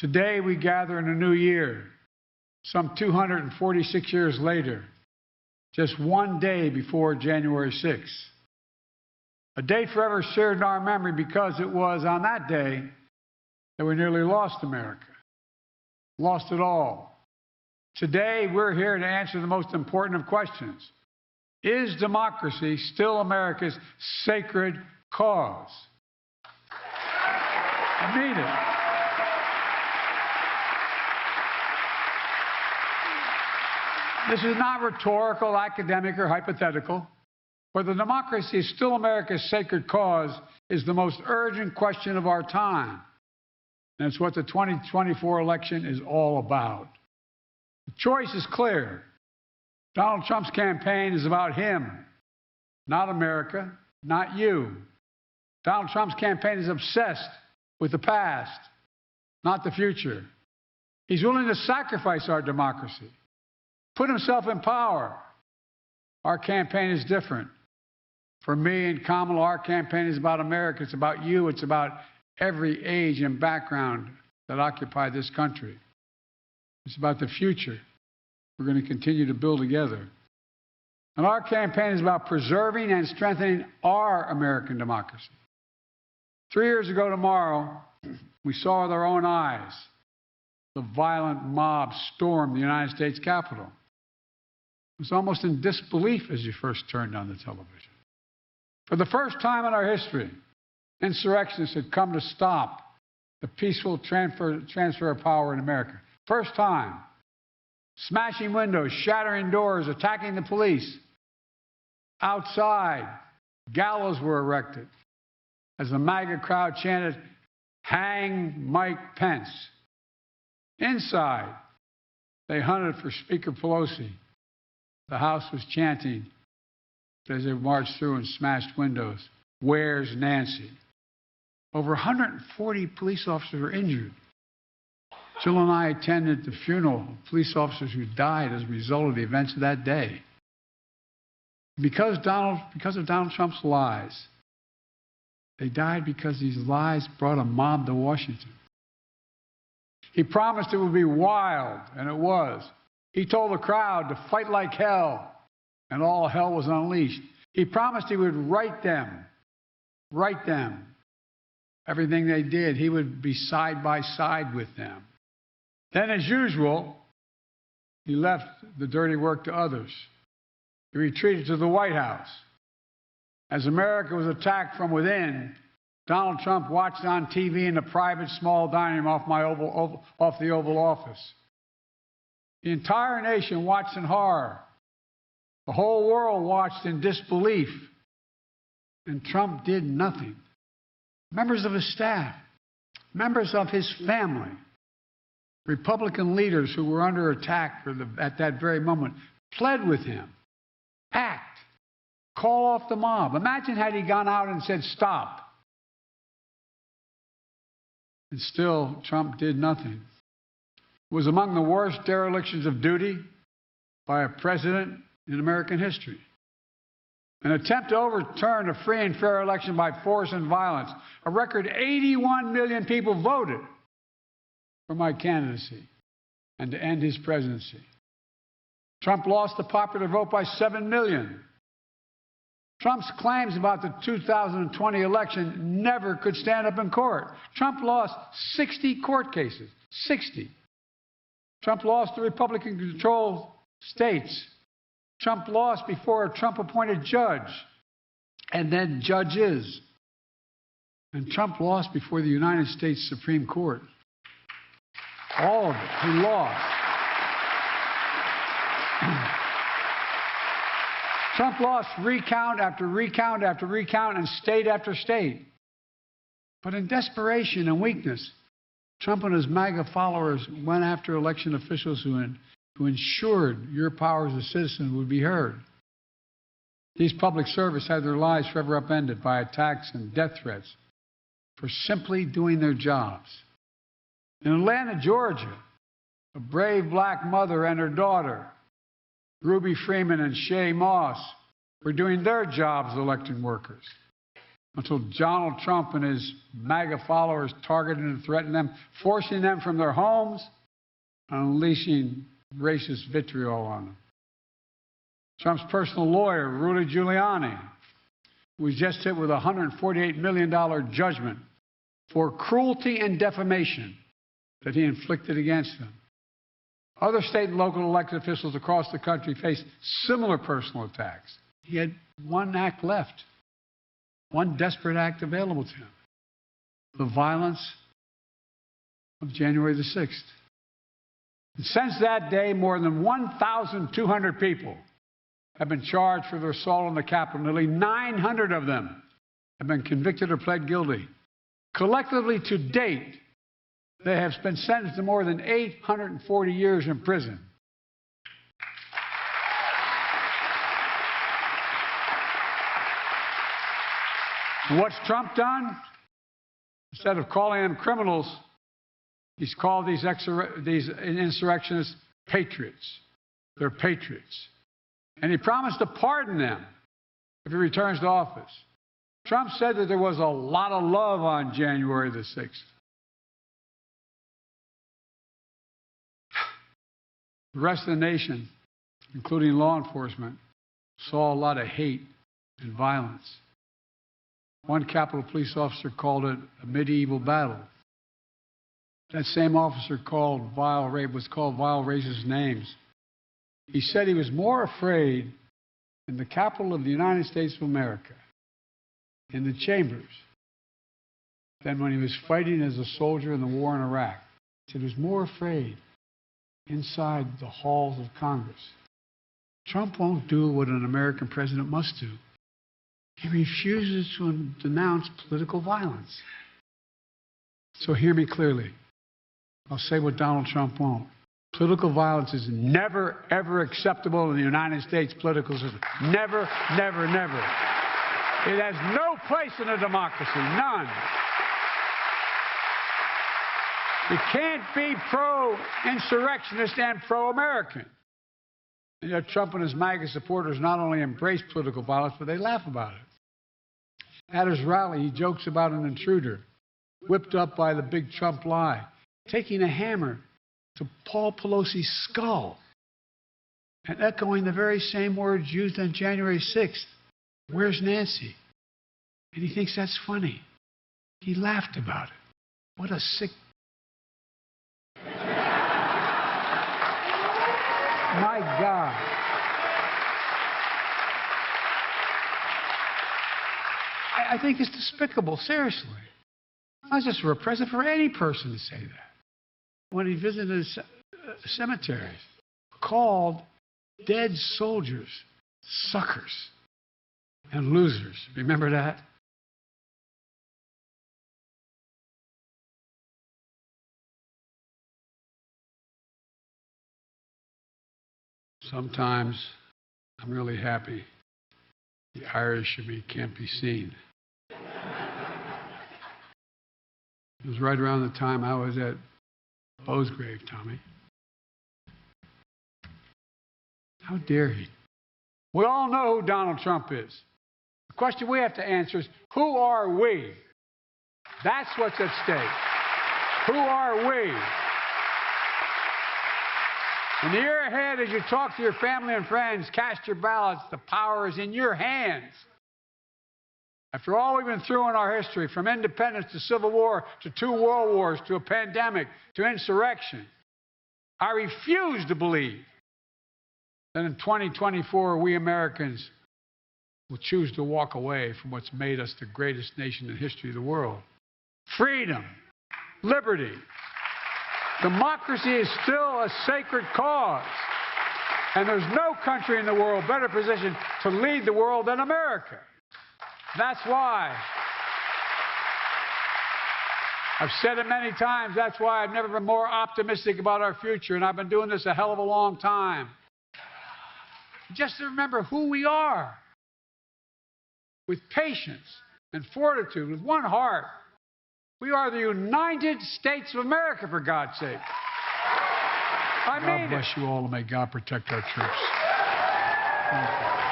Today we gather in a new year, some 246 years later, just one day before January 6th. A date forever seared in our memory because it was on that day that we nearly lost America, lost it all. Today we're here to answer the most important of questions. Is democracy still America's sacred cause? I mean it. This is not rhetorical, academic, or hypothetical. Whether democracy is still America's sacred cause is the most urgent question of our time. And it's what the 2024 election is all about. The choice is clear. Donald Trump's campaign is about him, not America, not you. Donald Trump's campaign is obsessed with the past, not the future. He's willing to sacrifice our democracy, put himself in power. Our campaign is different. For me and Kamala, our campaign is about America. It's about you. It's about every age and background that occupy this country. It's about the future we're going to continue to build together. And our campaign is about preserving and strengthening our American democracy. 3 years ago tomorrow, we saw with our own eyes the violent mob storm the United States Capitol. It was almost in disbelief as you first turned on the television. For the first time in our history, insurrectionists had come to stop the peaceful transfer of power in America. First time. Smashing windows, shattering doors, attacking the police. Outside, gallows were erected as the MAGA crowd chanted, "Hang Mike Pence." Inside, they hunted for Speaker Pelosi. The House was chanting as they marched through and smashed windows, "Where's Nancy?" Over 140 police officers were injured. Jill and I attended the funeral of police officers who died as a result of the events of that day. Because of Donald Trump's lies, they died because these lies brought a mob to Washington. He promised it would be wild, and it was. He told the crowd to fight like hell, and all hell was unleashed. He promised he would right them. Everything they did, he would be side by side with them. Then, as usual, he left the dirty work to others. He retreated to the White House. As America was attacked from within, Donald Trump watched on TV in a private small dining room off the Oval Office. The entire nation watched in horror. The whole world watched in disbelief. And Trump did nothing. Members of his staff, members of his family, Republican leaders who were under attack at that very moment pled with him. Act. Call off the mob. Imagine had he gone out and said, "Stop." And still, Trump did nothing. It was among the worst derelictions of duty by a president in American history. An attempt to overturn a free and fair election by force and violence. A record 81 million people voted for my candidacy and to end his presidency. Trump lost the popular vote by 7 million. Trump's claims about the 2020 election never could stand up in court. Trump lost 60 court cases. 60. Trump lost the Republican-controlled states. Trump lost before a Trump-appointed judge and then judges. And Trump lost before the United States Supreme Court. All of it. He lost. Trump lost recount after recount after recount and state after state. But in desperation and weakness, Trump and his MAGA followers went after election officials who ensured your power as a citizen would be heard. These public servants had their lives forever upended by attacks and death threats for simply doing their jobs. In Atlanta, Georgia, a brave black mother and her daughter, Ruby Freeman and Shay Moss, were doing their jobs as election workers. until Donald Trump and his MAGA followers targeted and threatened them, forcing them from their homes and unleashing racist vitriol on them. Trump's personal lawyer, Rudy Giuliani, was just hit with a $148 million judgment for cruelty and defamation that he inflicted against them. Other state and local elected officials across the country faced similar personal attacks. He had one act left, one desperate act available to him: the violence of January the 6th. And since that day, more than 1,200 people have been charged for their assault on the Capitol. Nearly 900 of them have been convicted or pled guilty. Collectively, to date, they have been sentenced to more than 840 years in prison. What's Trump done? Instead of calling them criminals, he's called these insurrectionists patriots. They're patriots. And he promised to pardon them if he returns to office. Trump said that there was a lot of love on January the 6th. The rest of the nation, including law enforcement, saw a lot of hate and violence. One Capitol police officer called it a medieval battle. That same officer was called vile racist names. He said he was more afraid in the Capitol of the United States of America, in the chambers, than when he was fighting as a soldier in the war in Iraq. He said he was more afraid inside the halls of Congress. Trump won't do what an American president must do. He refuses to denounce political violence. So hear me clearly. I'll say what Donald Trump won't. Political violence is never, ever acceptable in the United States political system. Never, never, never. It has no place in a democracy. None. You can't be pro-insurrectionist and pro-American. And yet Trump and his MAGA supporters not only embrace political violence, but they laugh about it. At his rally, he jokes about an intruder whipped up by the big Trump lie, taking a hammer to Paul Pelosi's skull and echoing the very same words used on January 6th. Where's Nancy? And he thinks that's funny. He laughed about it. What a sick... My God. I think it's despicable, seriously. Not just for a president, for any person to say that. When he visited cemeteries, called dead soldiers suckers and losers. Remember that? Sometimes I'm really happy the Irish in me can't be seen. It was right around the time I was at Bo's grave, Tommy. How dare he? We all know who Donald Trump is. The question we have to answer is, who are we? That's what's at stake. Who are we? In the year ahead, as you talk to your family and friends, cast your ballots. The power is in your hands. After all we've been through in our history, from independence to civil war to 2 world wars to a pandemic to insurrection, I refuse to believe that in 2024 we Americans will choose to walk away from what's made us the greatest nation in the history of the world. Freedom, liberty, democracy is still a sacred cause. And there's no country in the world better positioned to lead the world than America. That's why, I've said it many times, that's why I've never been more optimistic about our future, and I've been doing this a hell of a long time. Just to remember who we are, with patience and fortitude, with one heart. We are the United States of America, for God's sake. I mean it. God bless you all, and may God protect our troops. Thank you.